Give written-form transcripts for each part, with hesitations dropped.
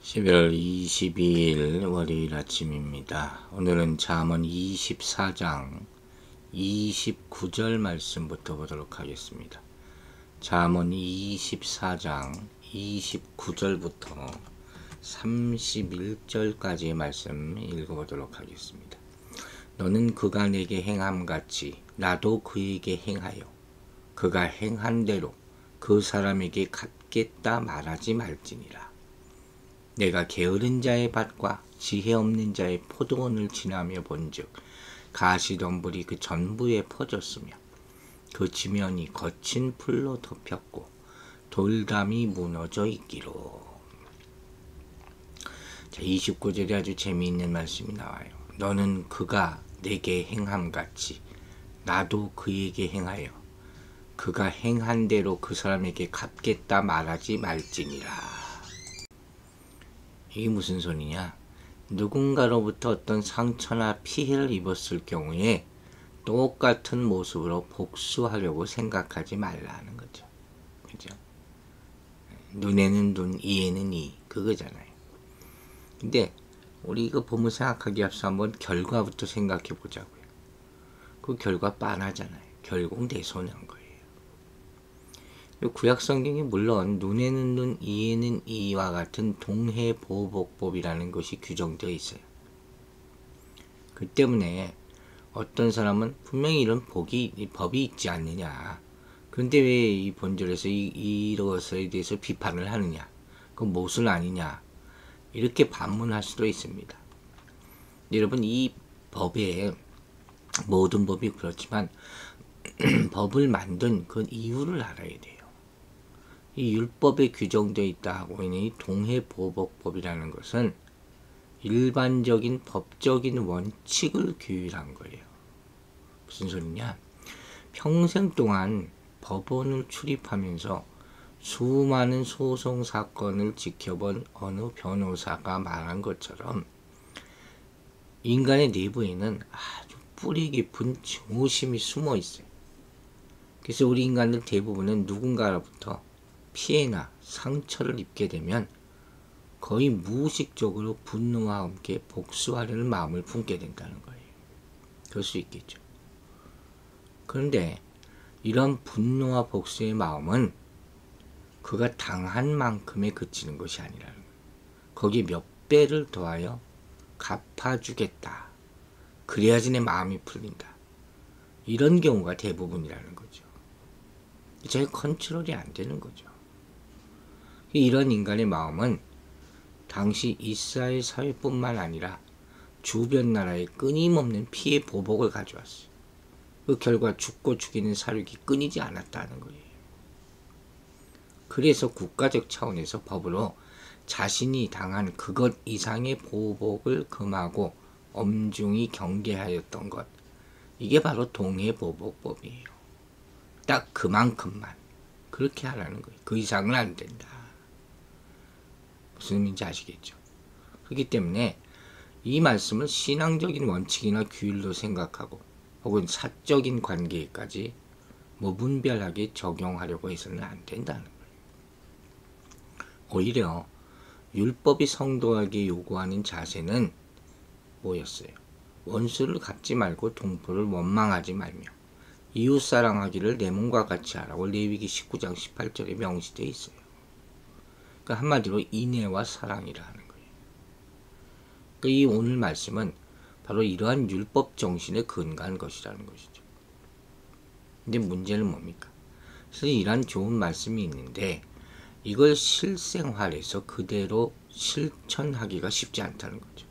12월 22일 월요일 아침입니다. 오늘은 잠언 24장 29절 말씀부터 보도록 하겠습니다. 잠언 24장 29절부터 31절까지의 말씀 읽어보도록 하겠습니다. 너는 그가 내게 행함같이 나도 그에게 행하여 그가 행한 대로 그 사람에게 갚겠다 말하지 말지니라. 내가 게으른 자의 밭과 지혜 없는 자의 포도원을 지나며 본즉 가시덤불이 그 전부에 퍼졌으며 그 지면이 거친 풀로 덮였고 돌담이 무너져 있기로. 자, 29절에 아주 재미있는 말씀이 나와요. 너는 그가 내게 행함같이 나도 그에게 행하여 그가 행한 대로 그 사람에게 갚겠다 말하지 말지니라. 이게 무슨 소리냐? 누군가로부터 어떤 상처나 피해를 입었을 경우에 똑같은 모습으로 복수하려고 생각하지 말라는 거죠. 그죠? 눈에는 눈, 이에는 이, 그거잖아요. 근데 우리 이거 보면 생각하기 앞서 한번 결과부터 생각해 보자고요. 그 결과 빤하잖아요. 결국 내 손에 한 거예요. 구약 성경에 물론 눈에는 눈, 이에는 이와 같은 동해보복법이라는 것이 규정되어 있어요. 그 때문에 어떤 사람은 분명히 이런 법이 있지 않느냐. 그런데 왜 이 본절에서 이것에 대해서 비판을 하느냐. 그건 모순 아니냐. 이렇게 반문할 수도 있습니다. 여러분, 이 법에 모든 법이 그렇지만 법을 만든 그 이유를 알아야 돼요. 이 율법에 규정되어 있다 하고 있는 이 동해보복법이라는 것은 일반적인 법적인 원칙을 규율한 거예요. 무슨 소리냐? 평생 동안 법원을 출입하면서 수많은 소송 사건을 지켜본 어느 변호사가 말한 것처럼 인간의 내부에는 아주 뿌리 깊은 증오심이 숨어 있어요. 그래서 우리 인간들 대부분은 누군가로부터 피해나 상처를 입게 되면 거의 무의식적으로 분노와 함께 복수하려는 마음을 품게 된다는 거예요. 그럴 수 있겠죠. 그런데 이런 분노와 복수의 마음은 그가 당한 만큼에 그치는 것이 아니라는 거예요. 거기에 몇 배를 더하여 갚아주겠다. 그래야지 내 마음이 풀린다. 이런 경우가 대부분이라는 거죠. 제 컨트롤이 안 되는 거죠. 이런 인간의 마음은 당시 이스라엘 사회뿐만 아니라 주변 나라에 끊임없는 피해 보복을 가져왔어요. 그 결과 죽고 죽이는 사륙이 끊이지 않았다는 거예요. 그래서 국가적 차원에서 법으로 자신이 당한 그것 이상의 보복을 금하고 엄중히 경계하였던 것. 이게 바로 동해보복법이에요. 딱 그만큼만 그렇게 하라는 거예요. 그 이상은 안 된다. 무슨 의미인지 아시겠죠? 그렇기 때문에 이 말씀을 신앙적인 원칙이나 규율로 생각하고 혹은 사적인 관계까지 무분별하게 적용하려고 해서는 안 된다는 거예요. 오히려 율법이 성도에게 요구하는 자세는 뭐였어요? 원수를 갚지 말고 동포를 원망하지 말며 이웃사랑하기를 내 몸과 같이 하라고 레위기 19장 18절에 명시되어 있어요. 그러니까 한마디로 인애와 사랑이라 하는 거예요. 그러니까 이 오늘 말씀은 바로 이러한 율법 정신에 근거한 것이라는 것이죠. 근데 문제는 뭡니까? 그래서 이러한 좋은 말씀이 있는데 이걸 실생활에서 그대로 실천하기가 쉽지 않다는 거죠.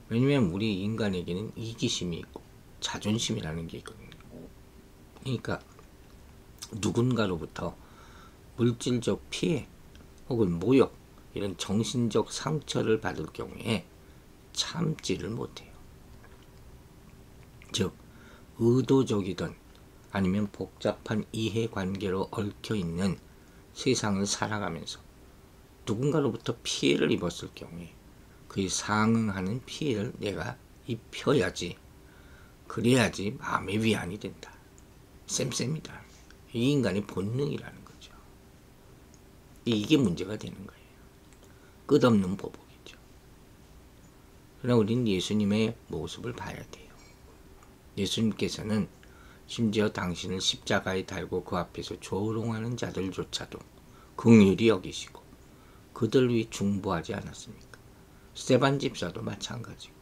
왜냐면 우리 인간에게는 이기심이 있고 자존심이라는 게 있거든요. 그러니까 누군가로부터 물질적 피해 혹은 모욕 이런 정신적 상처를 받을 경우에 참지를 못해요. 즉 의도적이든 아니면 복잡한 이해관계로 얽혀있는 세상을 살아가면서 누군가로부터 피해를 입었을 경우에 그에 상응하는 피해를 내가 입혀야지. 그래야지 마음의 위안이 된다. 쌤쌤이다. 이 인간의 본능이라는 거죠. 이게 문제가 되는 거예요. 끝없는 보복이죠. 그러나 우리는 예수님의 모습을 봐야 돼요. 예수님께서는 심지어 당신을 십자가에 달고 그 앞에서 조롱하는 자들조차도 긍휼히 여기시고 그들 위해 중보하지 않았습니까? 스데반 집사도 마찬가지고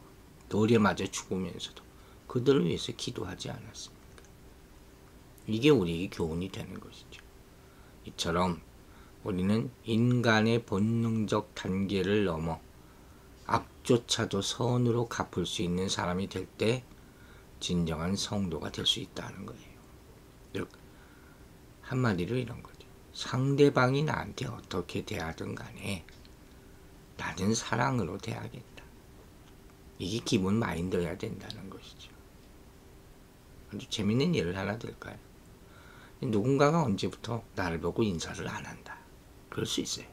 돌에 맞아 죽으면서도 그들을 위해서 기도하지 않았습니까? 이게 우리에게 교훈이 되는 것이죠. 이처럼 우리는 인간의 본능적 단계를 넘어 악조차도 선으로 갚을 수 있는 사람이 될 때 진정한 성도가 될 수 있다는 거예요. 즉 한마디로 이런 거죠. 상대방이 나한테 어떻게 대하든 간에 나는 사랑으로 대하겠다. 이게 기본 마인드여야 된다는 것이죠. 아주 재밌는 예를 하나 들까요? 누군가가 언제부터 나를 보고 인사를 안 한다. 그럴 수 있어요.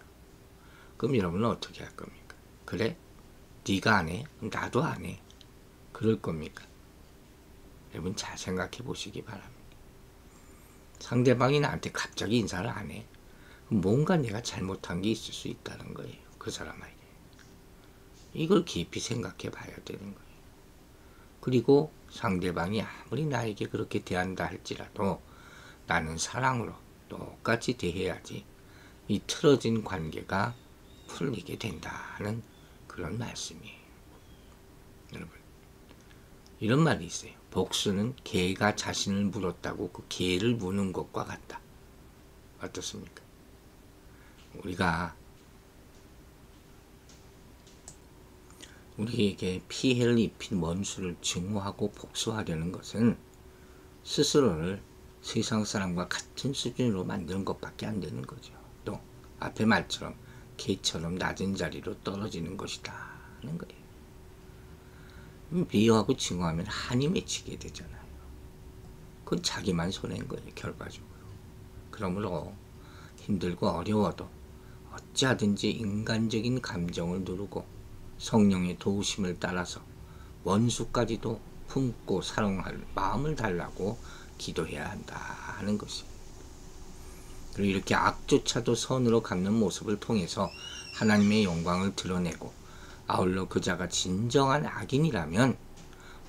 그럼 여러분은 어떻게 할 겁니까? 그래? 네가 안 해? 그럼 나도 안 해. 그럴 겁니까? 여러분 잘 생각해 보시기 바랍니다. 상대방이 나한테 갑자기 인사를 안 해. 그럼 뭔가 내가 잘못한 게 있을 수 있다는 거예요. 그 사람에게. 이걸 깊이 생각해 봐야 되는 거예요. 그리고 상대방이 아무리 나에게 그렇게 대한다 할지라도 나는 사랑으로 똑같이 대해야지 이 틀어진 관계가 풀리게 된다는 그런 말씀이에요. 여러분 이런 말이 있어요. 복수는 개가 자신을 물었다고 그 개를 무는 것과 같다. 어떻습니까? 우리에게 피해를 입힌 원수를 증오하고 복수하려는 것은 스스로를 세상 사람과 같은 수준으로 만드는 것밖에 안 되는 거죠. 또 앞의 말처럼 개처럼 낮은 자리로 떨어지는 것이다 하는 거예요. 미워하고 증오하면 한이 맺히게 되잖아요. 그건 자기만 손해인 거예요. 결과적으로. 그러므로 힘들고 어려워도 어찌하든지 인간적인 감정을 누르고 성령의 도우심을 따라서 원수까지도 품고 사랑할 마음을 달라고 기도해야 한다 하는 것이. 그리고 이렇게 악조차도 선으로 갚는 모습을 통해서 하나님의 영광을 드러내고 아울러 그자가 진정한 악인이라면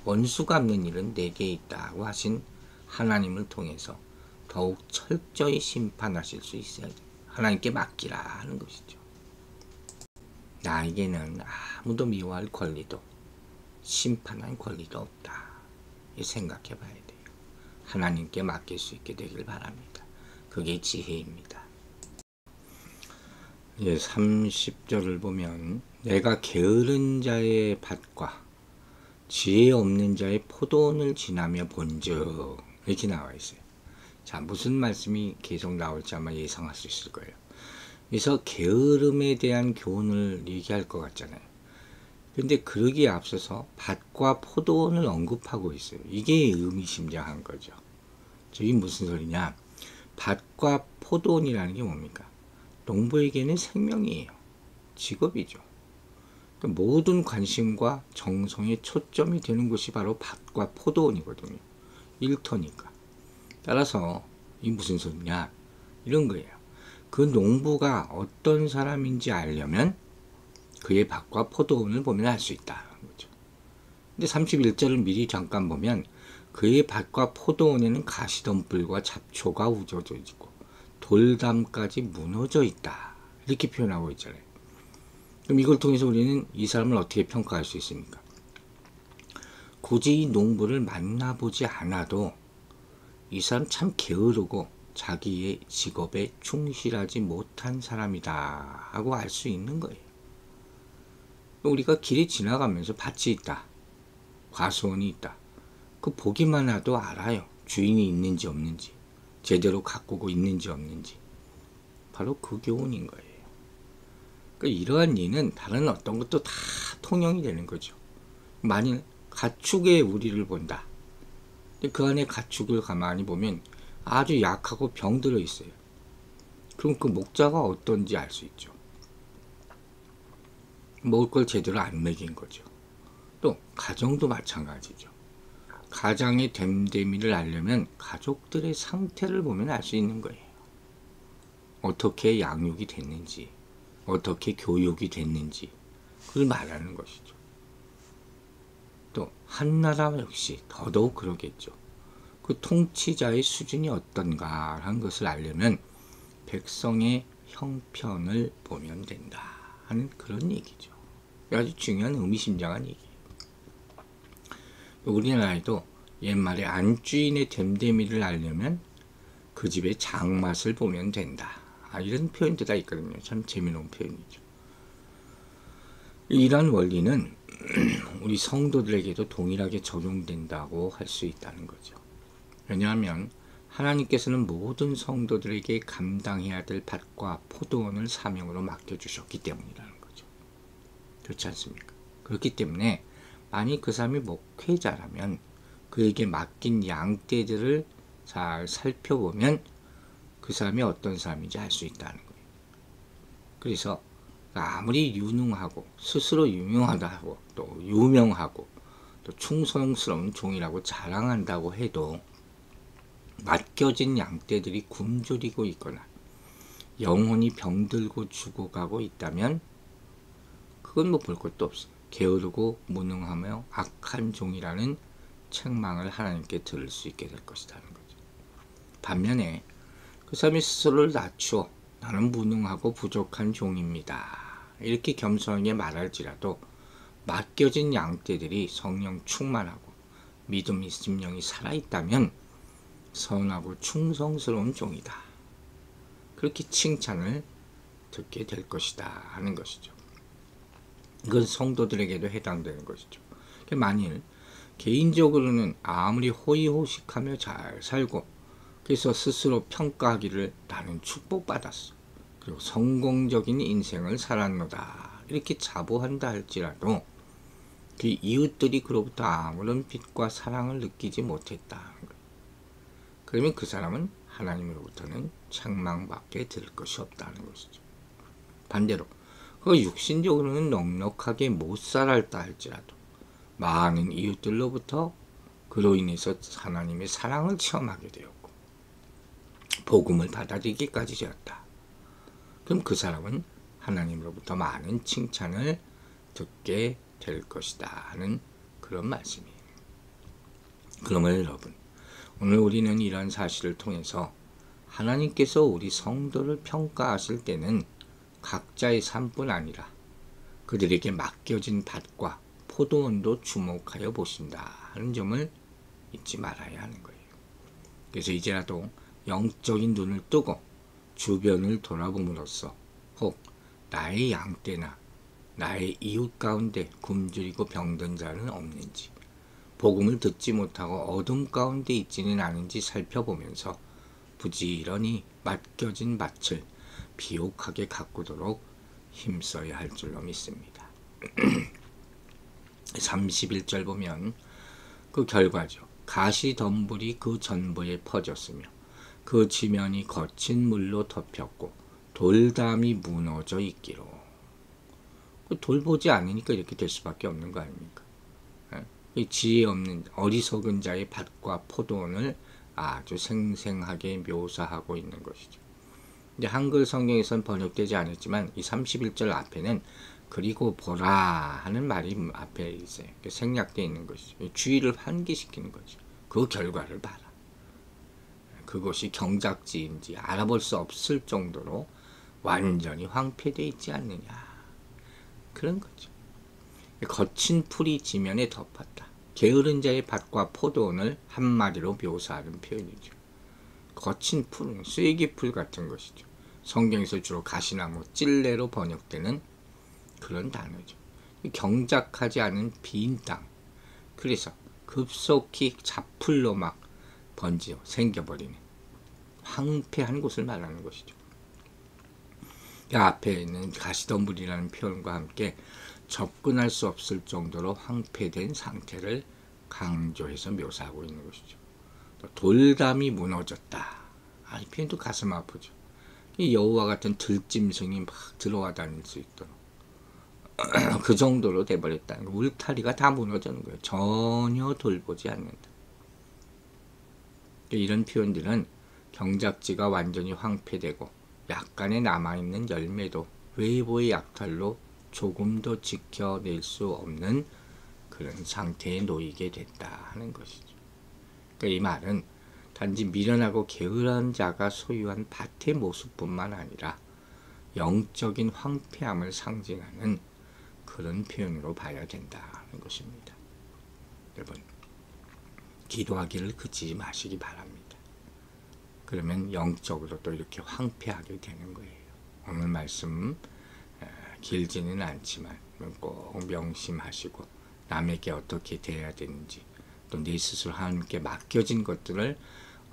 원수 갚는 일은 내게 있다고 하신 하나님을 통해서 더욱 철저히 심판하실 수 있어야 돼요. 하나님께 맡기라 하는 것이죠. 나에게는 아무도 미워할 권리도 심판할 권리도 없다. 생각해 봐야 돼요. 하나님께 맡길 수 있게 되길 바랍니다. 그게 지혜입니다. 30절을 보면 내가 게으른 자의 밭과 지혜 없는 자의 포도원을 지나며 본즉 이렇게 나와 있어요. 자, 무슨 말씀이 계속 나올지 아마 예상할 수 있을 거예요. 그래서 게으름에 대한 교훈을 얘기할 것 같잖아요. 근데 그러기에 앞서서 밭과 포도원을 언급하고 있어요. 이게 의미심장한 거죠. 저기 무슨 소리냐? 밭과 포도원이라는 게 뭡니까? 농부에게는 생명이에요. 직업이죠. 그러니까 모든 관심과 정성의 초점이 되는 것이 바로 밭과 포도원이거든요. 일터니까. 따라서 이 무슨 소리냐? 이런 거예요. 그 농부가 어떤 사람인지 알려면 그의 밭과 포도원을 보면 알 수 있다는 거죠. 근데 31절을 미리 잠깐 보면 그의 밭과 포도원에는 가시덤불과 잡초가 우겨져 있고 돌담까지 무너져 있다. 이렇게 표현하고 있잖아요. 그럼 이걸 통해서 우리는 이 사람을 어떻게 평가할 수 있습니까? 굳이 이 농부를 만나보지 않아도 이 사람 참 게으르고 자기의 직업에 충실하지 못한 사람이다 하고 알 수 있는 거예요. 우리가 길에 지나가면서 밭이 있다, 과수원이 있다, 그 보기만 해도 알아요. 주인이 있는지 없는지, 제대로 가꾸고 있는지 없는지. 바로 그 교훈인 거예요. 그러니까 이러한 예는 다른 어떤 것도 다 통용이 되는 거죠. 만일 가축의 우리를 본다. 근데 그 안에 가축을 가만히 보면 아주 약하고 병들어 있어요. 그럼 그 목자가 어떤지 알 수 있죠. 먹을 걸 제대로 안 먹인 거죠. 또 가정도 마찬가지죠. 가장의 됨됨이를 알려면 가족들의 상태를 보면 알 수 있는 거예요. 어떻게 양육이 됐는지, 어떻게 교육이 됐는지 그걸 말하는 것이죠. 또 한나라 역시 더더욱 그러겠죠. 그 통치자의 수준이 어떤가 하는 것을 알려면 백성의 형편을 보면 된다 하는 그런 얘기죠. 아주 중요한 의미심장한 얘기예요. 우리나라에도 옛말에 안주인의 됨됨이를 알려면 그 집의 장맛을 보면 된다. 이런 표현도 다 있거든요. 참 재미있는 표현이죠. 이러한 원리는 우리 성도들에게도 동일하게 적용된다고 할 수 있다는 거죠. 왜냐하면 하나님께서는 모든 성도들에게 감당해야 될 밭과 포도원을 사명으로 맡겨주셨기 때문이라는 거죠. 그렇지 않습니까? 그렇기 때문에 만약 그 사람이 목회자라면 그에게 맡긴 양떼들을 잘 살펴보면 그 사람이 어떤 사람인지 알 수 있다는 거예요. 그래서 아무리 유능하고 스스로 유명하다고 또 유명하고 또 충성스러운 종이라고 자랑한다고 해도 맡겨진 양떼들이 굶주리고 있거나 영혼이 병들고 죽어가고 있다면 그건 뭐 볼 것도 없어요. 게으르고 무능하며 악한 종이라는 책망을 하나님께 들을 수 있게 될 것이라는 거죠. 반면에 그 사람이 스스로를 낮추어 나는 무능하고 부족한 종입니다. 이렇게 겸손하게 말할지라도 맡겨진 양떼들이 성령 충만하고 믿음이 심령이 살아있다면 선하고 충성스러운 종이다. 그렇게 칭찬을 듣게 될 것이다 하는 것이죠. 이건 성도들에게도 해당되는 것이죠. 만일 개인적으로는 아무리 호의호식하며 잘 살고 그래서 스스로 평가하기를 나는 축복받았어. 그리고 성공적인 인생을 살았노다. 이렇게 자부한다 할지라도 그 이웃들이 그로부터 아무런 빛과 사랑을 느끼지 못했다. 그러면 그 사람은 하나님으로부터는 책망밖에 들을 것이 없다는 것이죠. 반대로 그 육신적으로는 넉넉하게 못 살았다 할지라도 많은 이웃들로부터 그로 인해서 하나님의 사랑을 체험하게 되었고 복음을 받아들이기까지 되었다. 그럼 그 사람은 하나님으로부터 많은 칭찬을 듣게 될 것이다 하는 그런 말씀이에요. 그러면 여러분, 오늘 우리는 이러한 사실을 통해서 하나님께서 우리 성도를 평가하실 때는 각자의 삶뿐 아니라 그들에게 맡겨진 밭과 포도원도 주목하여 보신다 하는 점을 잊지 말아야 하는 거예요. 그래서 이제라도 영적인 눈을 뜨고 주변을 돌아봄으로써 혹 나의 양떼나 나의 이웃 가운데 굶주리고 병든 자는 없는지, 복음을 듣지 못하고 어둠 가운데 있지는 않은지 살펴보면서 부지런히 맡겨진 밭을 비옥하게 가꾸도록 힘써야 할 줄로 믿습니다. 31절 보면 그 결과죠. 가시덤불이 그 전부에 퍼졌으며 그 지면이 거친 물로 덮였고 돌담이 무너져 있기로. 돌보지 않으니까 이렇게 될 수밖에 없는 거 아닙니까? 지혜 없는 어리석은 자의 밭과 포도원을 아주 생생하게 묘사하고 있는 것이죠. 이제 한글 성경에선 번역되지 않았지만 이 31절 앞에는 그리고 보라 하는 말이 앞에 있어요. 생략되어 있는 것이죠. 주의를 환기시키는 거죠. 그 결과를 봐라. 그것이 경작지인지 알아볼 수 없을 정도로 완전히 황폐되어 있지 않느냐. 그런 거죠. 거친 풀이 지면에 덮었다. 게으른 자의 밭과 포도원을 한마디로 묘사하는 표현이죠. 거친 풀은 쐐기풀 같은 것이죠. 성경에서 주로 가시나무, 찔레로 번역되는 그런 단어죠. 경작하지 않은 빈 땅. 그래서 급속히 잡풀로 막 번지어 생겨버리는 황폐한 곳을 말하는 것이죠. 그 앞에 있는 가시덤불이라는 표현과 함께 접근할 수 없을 정도로 황폐된 상태를 강조해서 묘사하고 있는 것이죠. 또 돌담이 무너졌다. 이 표현도 가슴 아프죠. 여우와 같은 들짐승이 막 들어와 다닐 수 있도록 그 정도로 돼버렸다는 거예요. 울타리가 다 무너지는 거예요. 전혀 돌보지 않는다. 이런 표현들은 경작지가 완전히 황폐되고 약간의 남아있는 열매도 외부의 약탈로 조금도 지켜낼 수 없는 그런 상태에 놓이게 됐다 하는 것이죠. 그러니까 이 말은 단지 미련하고 게으른 자가 소유한 밭의 모습뿐만 아니라 영적인 황폐함을 상징하는 그런 표현으로 봐야 된다는 것입니다. 여러분, 기도하기를 그치지 마시기 바랍니다. 그러면 영적으로도 이렇게 황폐하게 되는 거예요. 오늘 말씀 길지는 않지만 꼭 명심하시고 남에게 어떻게 대해야 되는지 또 내 스스로 하나님께 맡겨진 것들을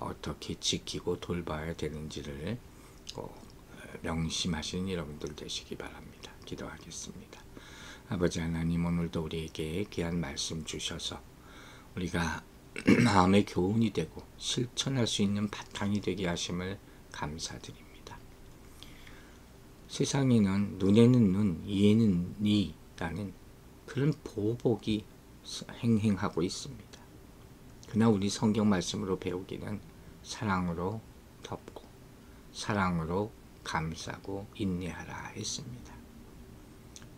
어떻게 지키고 돌봐야 되는지를 꼭 명심하시는 여러분들 되시기 바랍니다. 기도하겠습니다. 아버지 하나님, 오늘도 우리에게 귀한 말씀 주셔서 우리가 마음의 교훈이 되고 실천할 수 있는 바탕이 되게 하심을 감사드립니다. 세상에는 눈에는 눈, 이에는 이라는 그런 보복이 행행하고 있습니다. 그러나 우리 성경 말씀으로 배우기는 사랑으로 덮고 사랑으로 감싸고 인내하라 했습니다.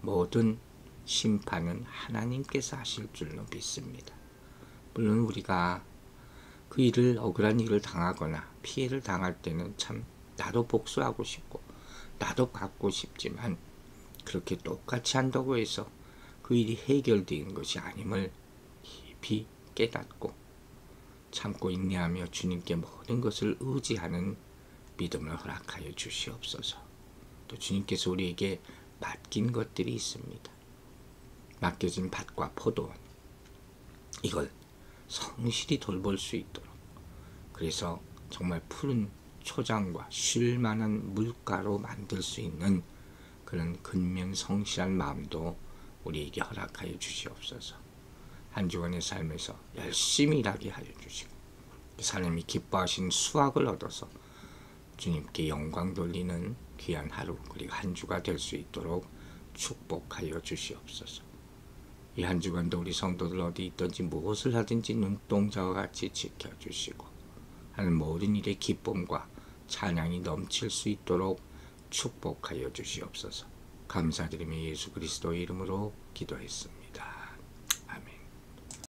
모든 심판은 하나님께서 하실 줄로 믿습니다. 물론 우리가 그 일을 억울한 일을 당하거나 피해를 당할 때는 참 나도 복수하고 싶고 나도 받고 싶지만 그렇게 똑같이 한다고 해서 그 일이 해결되는 것이 아님을 깊이 깨닫고 참고 인내하며 주님께 모든 것을 의지하는 믿음을 허락하여 주시옵소서. 또 주님께서 우리에게 맡긴 것들이 있습니다. 맡겨진 밭과 포도원, 이걸 성실히 돌볼 수 있도록, 그래서 정말 푸른 초장과 쉴 만한 물가로 만들 수 있는 그런 근면 성실한 마음도 우리에게 허락하여 주시옵소서. 한 주간의 삶에서 열심히 일하게 하여 주시고 하나님이 기뻐하신 수확을 얻어서 주님께 영광 돌리는 귀한 하루, 그리고 한 주가 될 수 있도록 축복하여 주시옵소서. 이 한 주간도 우리 성도들 어디 있든지 무엇을 하든지 눈동자와 같이 지켜주시고 하는 모든 일의 기쁨과 찬양이 넘칠 수 있도록 축복하여 주시옵소서. 감사드리며 예수 그리스도의 이름으로 기도했습니다.